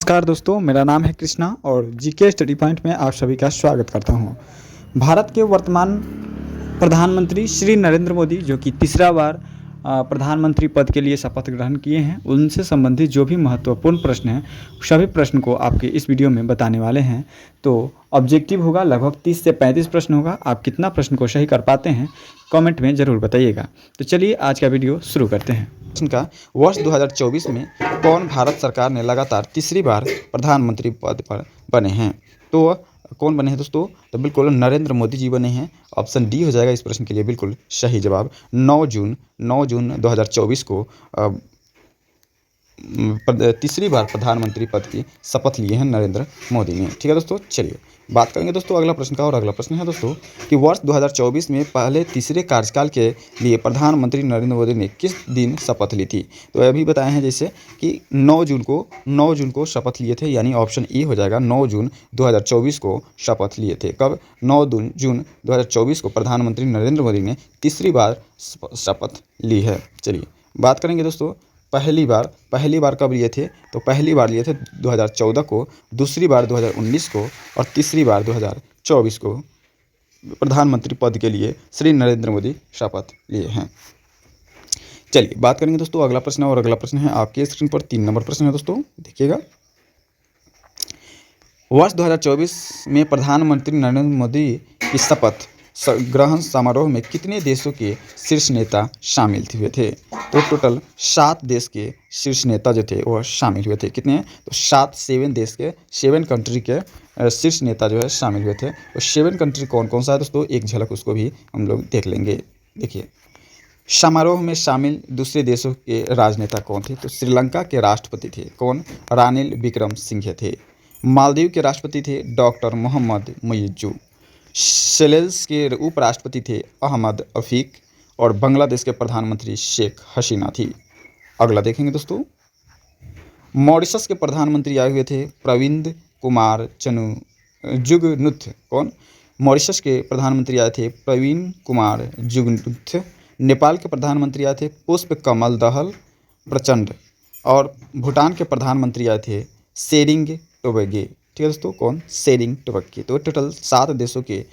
नमस्कार दोस्तों, मेरा नाम है कृष्णा और जीके स्टडी पॉइंट में आप सभी का स्वागत करता हूं। भारत के वर्तमान प्रधानमंत्री श्री नरेंद्र मोदी जो कि तीसरा बार प्रधानमंत्री पद के लिए शपथ ग्रहण किए हैं, उनसे संबंधित जो भी महत्वपूर्ण प्रश्न हैं सभी प्रश्न को आपके इस वीडियो में बताने वाले हैं। तो ऑब्जेक्टिव होगा, लगभग 30 से 35 प्रश्न होगा। आप कितना प्रश्न को सही कर पाते हैं कमेंट में ज़रूर बताइएगा। तो चलिए आज का वीडियो शुरू करते हैं। प्रश्न का, वर्ष 2024 में कौन भारत सरकार ने लगातार तीसरी बार प्रधानमंत्री पद पर बने हैं? तो कौन बने हैं दोस्तों? तो बिल्कुल नरेंद्र मोदी जी बने हैं। ऑप्शन डी हो जाएगा इस प्रश्न के लिए बिल्कुल सही जवाब। 9 जून 2024 को तीसरी बार प्रधानमंत्री पद की शपथ लिए हैं नरेंद्र मोदी ने। ठीक है दोस्तों, चलिए बात करेंगे दोस्तों अगला प्रश्न का। और अगला प्रश्न है दोस्तों कि वर्ष 2024 में पहले तीसरे कार्यकाल के लिए प्रधानमंत्री नरेंद्र मोदी ने किस दिन शपथ ली थी? तो अभी बताए हैं जैसे कि 9 जून को शपथ लिए थे, यानी ऑप्शन ए हो जाएगा। 9 जून 2024 को शपथ लिए थे। कब? 9 जून 2024 को प्रधानमंत्री नरेंद्र मोदी ने तीसरी बार शपथ ली है। चलिए बात करेंगे दोस्तों पहली बार कब लिए थे? तो पहली बार लिए थे 2014 को, दूसरी बार 2019 को और तीसरी बार 2024 को प्रधानमंत्री पद के लिए श्री नरेंद्र मोदी शपथ लिए हैं। चलिए बात करेंगे दोस्तों अगला प्रश्न। और अगला प्रश्न है आपके स्क्रीन पर 3 नंबर प्रश्न है दोस्तों, देखिएगा। वर्ष 2024 में प्रधानमंत्री नरेंद्र मोदी की शपथ ग्रहण समारोह में कितने देशों के शीर्ष नेता शामिल हुए थे? तो टोटल 7 देश के शीर्ष नेता जो थे वह शामिल हुए थे। कितने? तो 7 देश के 7 कंट्री के शीर्ष नेता जो है शामिल हुए थे। और 7 कंट्री कौन कौन सा है दोस्तों? एक झलक उसको भी हम लोग देख लेंगे। देखिए, समारोह में शामिल दूसरे देशों के राजनेता कौन थे? तो श्रीलंका के राष्ट्रपति थे कौन? रानिल विक्रमसिंघे थे। मालदीव के राष्ट्रपति थे डॉक्टर मोहम्मद मुइज्जू। सेशेल्स के उपराष्ट्रपति थे अहमद अफीक। और बांग्लादेश के प्रधानमंत्री शेख हसीना थी। अगला देखेंगे दोस्तों, मॉरिशस के प्रधानमंत्री आए हुए थे प्रविंद कुमार जुगनुथ। कौन? मॉरिशस के प्रधानमंत्री आए थे प्रवीण कुमार जुगनुथ। नेपाल के प्रधानमंत्री आए थे पुष्प कमल दहल प्रचंड। और भूटान के प्रधानमंत्री आए थे सेरिंग टोबगे। ठीक है दोस्तों, कौन? सेरिंग टोबगे। तो टोटल 7 देशों के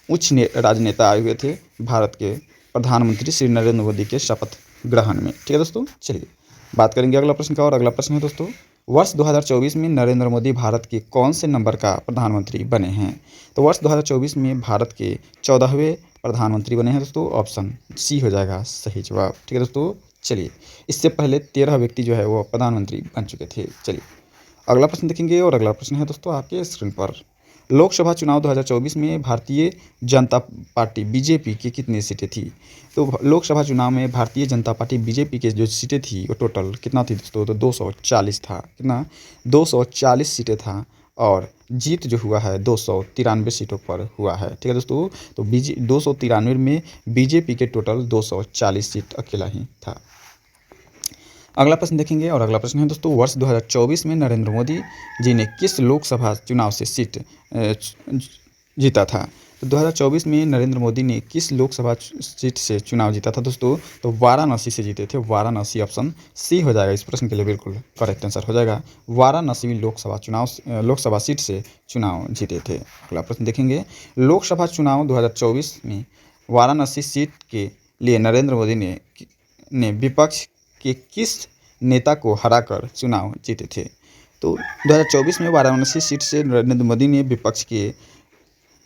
उच्च राजनेता आए हुए थे भारत के प्रधानमंत्री श्री नरेंद्र मोदी के शपथ ग्रहण में। ठीक है दोस्तों, चलिए बात करेंगे अगला प्रश्न का। और अगला प्रश्न है दोस्तों, वर्ष 2024 में नरेंद्र मोदी भारत के कौन से नंबर का प्रधानमंत्री बने हैं? तो वर्ष 2024 में भारत के 14वें प्रधानमंत्री बने हैं दोस्तों। ऑप्शन सी हो जाएगा सही जवाब। ठीक है दोस्तों, चलिए इससे पहले 13 व्यक्ति जो है वो प्रधानमंत्री बन चुके थे। चलिए अगला प्रश्न देखेंगे। और अगला प्रश्न है दोस्तों आपके स्क्रीन पर, लोकसभा चुनाव 2024 में भारतीय जनता पार्टी बीजेपी की कितनी सीटें थी? तो लोकसभा चुनाव में भारतीय जनता पार्टी बीजेपी के जो सीटें थी वो टोटल कितना थी दोस्तों? तो 240 था। कितना? 240 सीटें था। और जीत जो हुआ है 293 सीटों पर हुआ है। ठीक है दोस्तों, तो 293 में बीजेपी के टोटल 240 सीट अकेला ही था। अगला प्रश्न देखेंगे। और अगला प्रश्न है दोस्तों, वर्ष 2024 में नरेंद्र मोदी जी ने किस लोकसभा चुनाव से सीट जीता था? तो 2024 में नरेंद्र मोदी ने किस लोकसभा सीट से चुनाव जीता था दोस्तों? तो वाराणसी से जीते थे। वाराणसी ऑप्शन सी हो जाएगा इस प्रश्न के लिए बिल्कुल करेक्ट आंसर हो जाएगा। वाराणसी लोकसभा सीट से चुनाव जीते थे। अगला प्रश्न देखेंगे, लोकसभा चुनाव 2024 में वाराणसी सीट के लिए नरेंद्र मोदी ने विपक्ष के किस नेता को हराकर चुनाव जीते थे? तो 2024 में वाराणसी सीट से नरेंद्र मोदी ने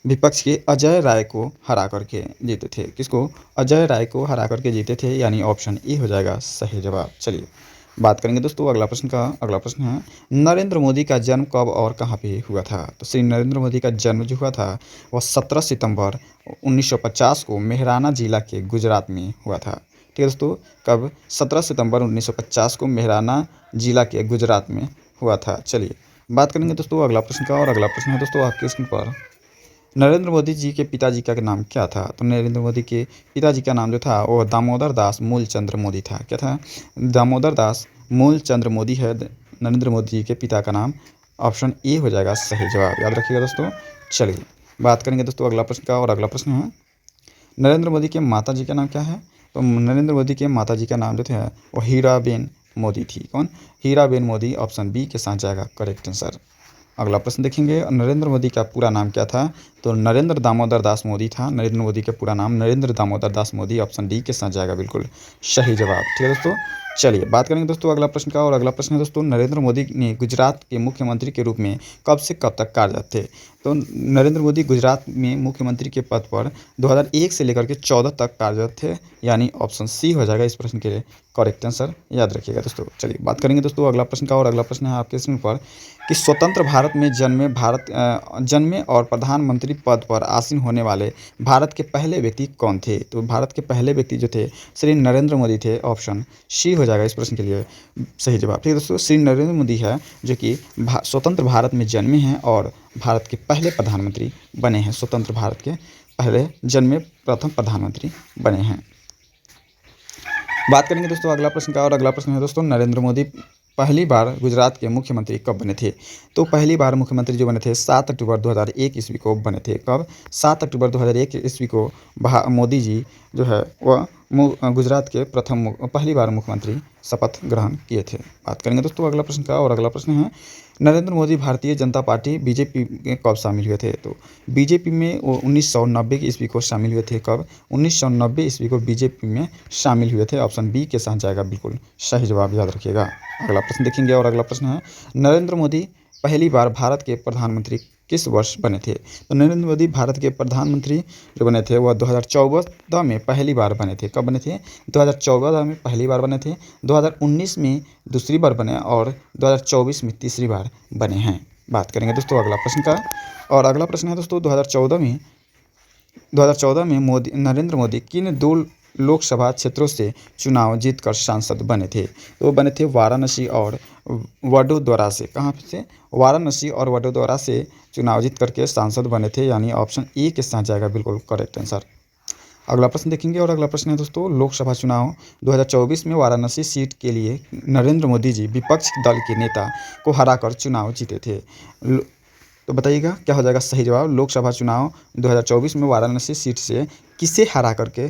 विपक्ष के अजय राय को हरा करके जीते थे। किसको? अजय राय को हरा करके जीते थे, यानी ऑप्शन ए हो जाएगा सही जवाब। चलिए बात करेंगे दोस्तों अगला प्रश्न का। अगला प्रश्न है, नरेंद्र मोदी का जन्म कब और कहाँ पे हुआ था? तो श्री नरेंद्र मोदी का जन्म जो हुआ था वह 17 सितंबर 1950 को मेहराना जिला के गुजरात में हुआ था। ठीक है दोस्तों, कब? 17 सितंबर 1950 को मेहराना जिला के गुजरात में हुआ था। चलिए बात करेंगे दोस्तों अगला प्रश्न का। और अगला प्रश्न है दोस्तों आपके स्क्रीन पर, नरेंद्र मोदी जी के पिताजी का नाम क्या था? तो नरेंद्र मोदी के पिताजी का नाम जो था वो दामोदर दास मूलचंद्र मोदी था। क्या था? दामोदर दास मूलचंद्र मोदी है नरेंद्र मोदी जी के पिता का नाम। ऑप्शन ए हो जाएगा सही जवाब, याद रखिएगा दोस्तों। चलिए बात करेंगे दोस्तों अगला प्रश्न का। और अगला प्रश्न है, नरेंद्र मोदी के माता जी का नाम क्या है? तो नरेंद्र मोदी के माता जी का नाम जो है वो हीराबेन मोदी थी। कौन? हीराबेन मोदी, ऑप्शन बी के साथ जाएगा करेक्ट आंसर। अगला प्रश्न देखेंगे, नरेंद्र मोदी का पूरा नाम क्या था? तो नरेंद्र दामोदर दास मोदी था। नरेंद्र मोदी का पूरा नाम नरेंद्र दामोदर दास मोदी, ऑप्शन डी के साथ जाएगा बिल्कुल सही जवाब। ठीक है दोस्तों, चलिए बात करेंगे दोस्तों अगला प्रश्न का। और अगला प्रश्न है दोस्तों, नरेंद्र मोदी ने गुजरात के मुख्यमंत्री के रूप में कब से कब तक कार्यरत थे? तो नरेंद्र मोदी गुजरात में मुख्यमंत्री के पद पर 2001 से लेकर के 14 तक कार्यरत थे, यानी ऑप्शन सी हो जाएगा इस प्रश्न के लिए करेक्ट आंसर, याद रखिएगा दोस्तों। चलिए बात करेंगे दोस्तों अगला प्रश्न का। और अगला प्रश्न है आपके स्क्रीन पर कि स्वतंत्र भारत में जन्मे और प्रधानमंत्री पद पर आसीन होने वाले भारत के पहले व्यक्ति कौन थे? तो भारत के पहले व्यक्ति जो थे श्री नरेंद्र मोदी थे, ऑप्शन सी हो जाएगा इस प्रश्न के लिए सही जवाब। ठीक है दोस्तों, श्री नरेंद्र मोदी है जो कि स्वतंत्र भारत में जन्मे हैं और भारत के पहले प्रधानमंत्री बने हैं। स्वतंत्र भारत के पहले जन्मे प्रथम प्रधानमंत्री बने हैं। बात करेंगे दोस्तों अगला प्रश्न का। और अगला प्रश्न है दोस्तों, नरेंद्र मोदी पहली बार गुजरात के मुख्यमंत्री कब बने थे? तो पहली बार मुख्यमंत्री जो बने थे 7 अक्टूबर 2001 ईस्वी को बने थे। कब? 7 अक्टूबर 2001 ईस्वी को मोदी जी जो है वह गुजरात के पहली बार मुख्यमंत्री शपथ ग्रहण किए थे। बात करेंगे दोस्तों अगला प्रश्न का। और अगला प्रश्न है, नरेंद्र मोदी भारतीय जनता पार्टी बीजेपी में कब शामिल हुए थे? तो बीजेपी में वो 1990 ईस्वी को शामिल हुए थे। कब? 1990 ईस्वी को बीजेपी में शामिल हुए थे, ऑप्शन बी के साथ जाएगा बिल्कुल सही जवाब, याद रखिएगा। अगला प्रश्न देखेंगे। और अगला प्रश्न है, नरेंद्र मोदी पहली बार भारत के प्रधानमंत्री किस वर्ष बने थे? तो नरेंद्र मोदी भारत के प्रधानमंत्री जो बने थे वह 2014 में पहली बार बने थे। कब बने थे? 2014 में पहली बार बने थे, 2019 में दूसरी बार बने और 2024 में तीसरी बार बने हैं। बात करेंगे दोस्तों अगला प्रश्न का। और अगला प्रश्न है दोस्तों, 2014 में नरेंद्र मोदी किन 2 लोकसभा क्षेत्रों से चुनाव जीतकर सांसद बने थे? तो बने थे वाराणसी और वडोदरा से। कहाँ से? वाराणसी और वडोदरा से चुनाव जीत करके सांसद बने थे, यानी ऑप्शन ए के साथ जाएगा बिल्कुल करेक्ट आंसर। अगला प्रश्न देखेंगे। और अगला प्रश्न है दोस्तों, लोकसभा चुनाव 2024 में वाराणसी सीट के लिए नरेंद्र मोदी जी विपक्ष दल के नेता को हराकर चुनाव जीते थे। तो बताइएगा क्या हो जाएगा सही जवाब। लोकसभा चुनाव 2024 में वाराणसी सीट से किसे हरा करके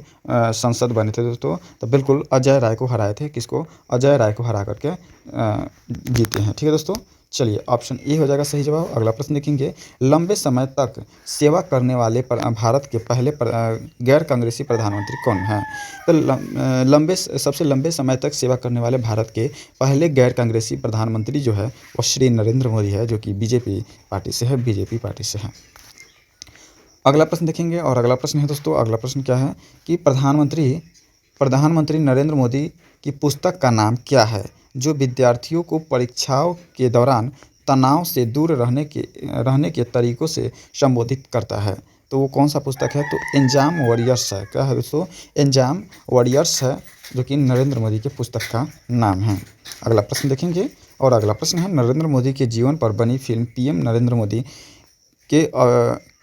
सांसद बने थे दोस्तों? तो बिल्कुल अजय राय को हराए थे। किसको? अजय राय को हरा करके जीते हैं। ठीक है दोस्तों, चलिए ऑप्शन ए हो जाएगा सही जवाब। अगला प्रश्न देखेंगे, लंबे समय तक सेवा करने वाले भारत के पहले गैर कांग्रेसी प्रधानमंत्री कौन हैं? तो सबसे लंबे समय तक सेवा करने वाले भारत के पहले गैर कांग्रेसी प्रधानमंत्री जो है वो श्री नरेंद्र मोदी है, जो कि बीजेपी पार्टी से है। अगला प्रश्न देखेंगे। और अगला प्रश्न है दोस्तों, अगला प्रश्न क्या है कि प्रधानमंत्री नरेंद्र मोदी की पुस्तक का नाम क्या है जो विद्यार्थियों को परीक्षाओं के दौरान तनाव से दूर रहने के तरीकों से संबोधित करता है? तो वो कौन सा पुस्तक है? तो एग्जाम वॉरियर्स है। क्या है दोस्तों? एग्जाम वॉरियर्स है, जो कि नरेंद्र मोदी के पुस्तक का नाम है। अगला प्रश्न देखेंगे। और अगला प्रश्न है, नरेंद्र मोदी के जीवन पर बनी फिल्म पीएम नरेंद्र मोदी के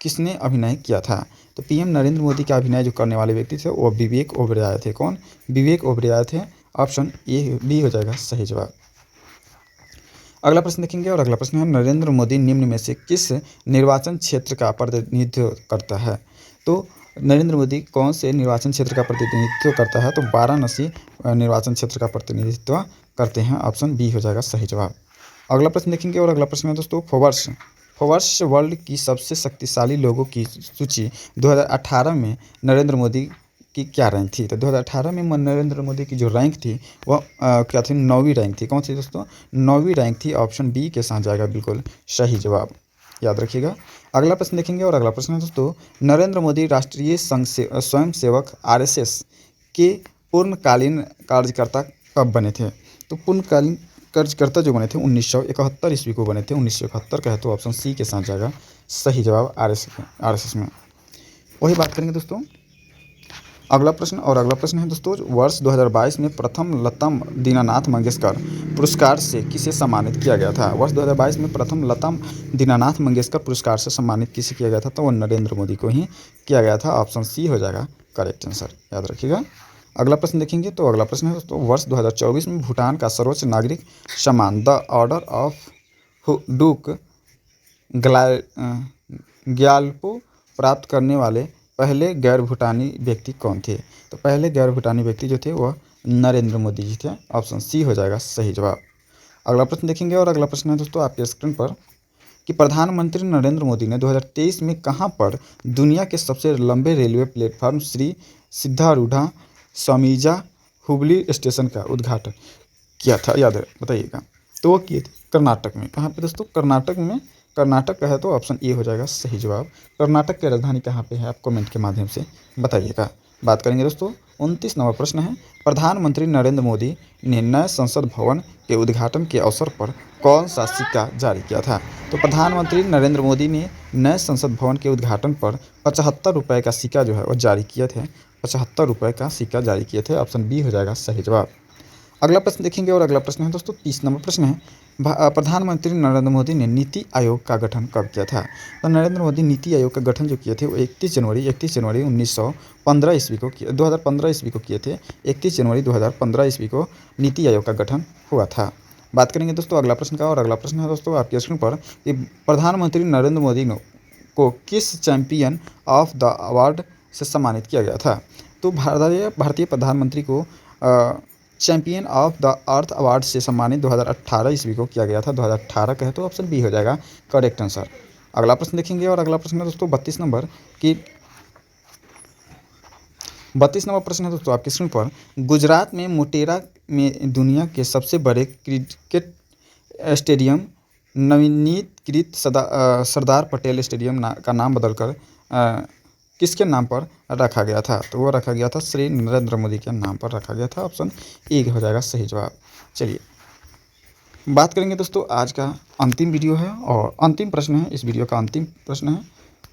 किसने अभिनय किया था? तो पीएम नरेंद्र मोदी का अभिनय जो करने वाले व्यक्ति थे वो विवेक ओबेरॉय थे। कौन? विवेक ओबेरॉय थे, ऑप्शन ए बी हो जाएगा सही जवाब। अगला प्रश्न देखेंगे। और अगला प्रश्न है, नरेंद्र मोदी निम्न में से किस निर्वाचन क्षेत्र का प्रतिनिधित्व करता है? तो नरेंद्र मोदी कौन से निर्वाचन क्षेत्र का प्रतिनिधित्व करता है? तो वाराणसी निर्वाचन क्षेत्र का प्रतिनिधित्व करते हैं, ऑप्शन बी हो जाएगा सही जवाब। अगला प्रश्न देखेंगे। और अगला प्रश्न है दोस्तों, फोर्ब्स वर्ल्ड की सबसे शक्तिशाली लोगों की सूची 2018 में नरेंद्र मोदी की क्या रैंक थी? तो 2018 में नरेंद्र मोदी की जो रैंक थी वह क्या थी? 9वीं रैंक थी। कौन सी दोस्तों? 9वीं रैंक थी, ऑप्शन बी के साथ जाएगा बिल्कुल सही जवाब, याद रखिएगा। अगला प्रश्न देखेंगे। और अगला प्रश्न है दोस्तों, नरेंद्र मोदी राष्ट्रीय स्वयंसेवक RSS के पूर्णकालीन कार्यकर्ता कब बने थे? तो पूर्णकालीन कार्यकर्ता जो बने थे 1971 ईस्वी को बने थे। 1971 का है तो ऑप्शन सी के साथ जाएगा सही जवाब RSS में। वही बात करेंगे दोस्तों अगला प्रश्न। और अगला प्रश्न है दोस्तों, वर्ष 2022 में प्रथम लता दीनानाथ मंगेशकर पुरस्कार से किसे सम्मानित किया गया था? वर्ष 2022 में प्रथम लता दीनानाथ मंगेशकर पुरस्कार से सम्मानित किसे किया गया था? तो वो नरेंद्र मोदी को ही किया गया था, ऑप्शन सी हो जाएगा करेक्ट आंसर, याद रखिएगा। अगला प्रश्न देखेंगे। तो अगला प्रश्न है दोस्तों, वर्ष 2024 में भूटान का सर्वोच्च नागरिक सम्मान द ऑर्डर ऑफ डूक ग्यालपो प्राप्त करने वाले पहले गैर भूटानी व्यक्ति कौन थे? तो पहले गैर भूटानी व्यक्ति जो थे वह नरेंद्र मोदी जी थे। ऑप्शन सी हो जाएगा सही जवाब। अगला प्रश्न देखेंगे और अगला प्रश्न है दोस्तों आपके स्क्रीन पर कि प्रधानमंत्री नरेंद्र मोदी ने 2023 में कहां पर दुनिया के सबसे लंबे railway platform Shri Siddharoodha Swamiji Hubli station का उद्घाटन किया था, याद है बताइएगा। तो वो किए थे कर्नाटक में। कहाँ पे दोस्तों? कर्नाटक में। कर्नाटक का है तो ऑप्शन ए हो जाएगा सही जवाब। कर्नाटक की राजधानी कहाँ पे है आप कमेंट के माध्यम से बताइएगा। बात करेंगे दोस्तों 29 नंबर प्रश्न है, प्रधानमंत्री नरेंद्र मोदी ने नए संसद भवन के उद्घाटन के अवसर पर कौन सा सिक्का जारी किया था? तो प्रधानमंत्री नरेंद्र मोदी ने नए संसद भवन के उद्घाटन पर 75 रुपये का सिक्का जो है वो जारी किए थे। 75 रुपये का सिक्का जारी किए थे। ऑप्शन बी हो जाएगा सही जवाब। अगला प्रश्न देखेंगे और अगला प्रश्न है दोस्तों 30 नंबर प्रश्न है, प्रधानमंत्री नरेंद्र मोदी ने नीति आयोग का गठन कब किया था? तो नरेंद्र मोदी नीति आयोग का गठन जो किए थे वो 31 जनवरी 1915 ईस्वी को 2015 ईस्वी को किए थे। 31 जनवरी 2015 ईस्वी को नीति आयोग का गठन हुआ था। बात करेंगे दोस्तों अगला प्रश्न का और अगला प्रश्न है दोस्तों आपके स्क्रीन पर कि प्रधानमंत्री नरेंद्र मोदी को किस चैंपियन ऑफ द अवार्ड से सम्मानित किया गया था? तो भारतीय प्रधानमंत्री को champion of the earth award से सम्मानित 2018 ईस्वी को किया गया था। 2018 का है तो ऑप्शन बी हो जाएगा करेक्ट आंसर। अगला प्रश्न देखेंगे और अगला प्रश्न है दोस्तों 32 नंबर की 32 नंबर प्रश्न है दोस्तों आपके स्क्रीन पर, गुजरात में मोटेरा में दुनिया के सबसे बड़े क्रिकेट स्टेडियम नवीनीकृत सरदार पटेल स्टेडियम का नाम बदलकर किसके नाम पर रखा गया था? तो वो रखा गया था श्री नरेंद्र मोदी के नाम पर रखा गया था। ऑप्शन ए हो जाएगा सही जवाब। चलिए बात करेंगे दोस्तों आज का अंतिम वीडियो है और अंतिम प्रश्न है, इस वीडियो का अंतिम प्रश्न है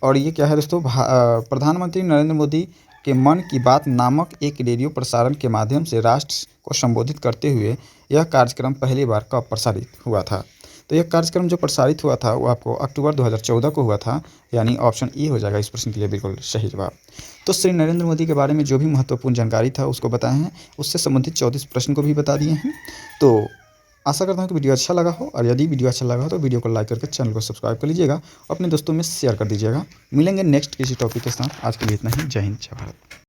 और ये क्या है दोस्तों, प्रधानमंत्री नरेंद्र मोदी के मन की बात नामक एक रेडियो प्रसारण के माध्यम से राष्ट्र को संबोधित करते हुए यह कार्यक्रम पहली बार कब प्रसारित हुआ था? तो यह कार्यक्रम जो प्रसारित हुआ था वो आपको अक्टूबर 2014 को हुआ था, यानी ऑप्शन ए हो जाएगा इस प्रश्न के लिए बिल्कुल सही जवाब। तो श्री नरेंद्र मोदी के बारे में जो भी महत्वपूर्ण जानकारी था उसको बताए हैं, उससे संबंधित 34 प्रश्न को भी बता दिए हैं। तो आशा करता हूँ कि वीडियो अच्छा लगा हो और यदि वीडियो अच्छा लगा हो तो वीडियो को लाइक करके चैनल को सब्सक्राइब कर लीजिएगा, अपने दोस्तों में शेयर कर दीजिएगा। मिलेंगे नेक्स्ट किसी टॉपिक के साथ। आज के लिए इतना ही। जय हिंद, जय भारत।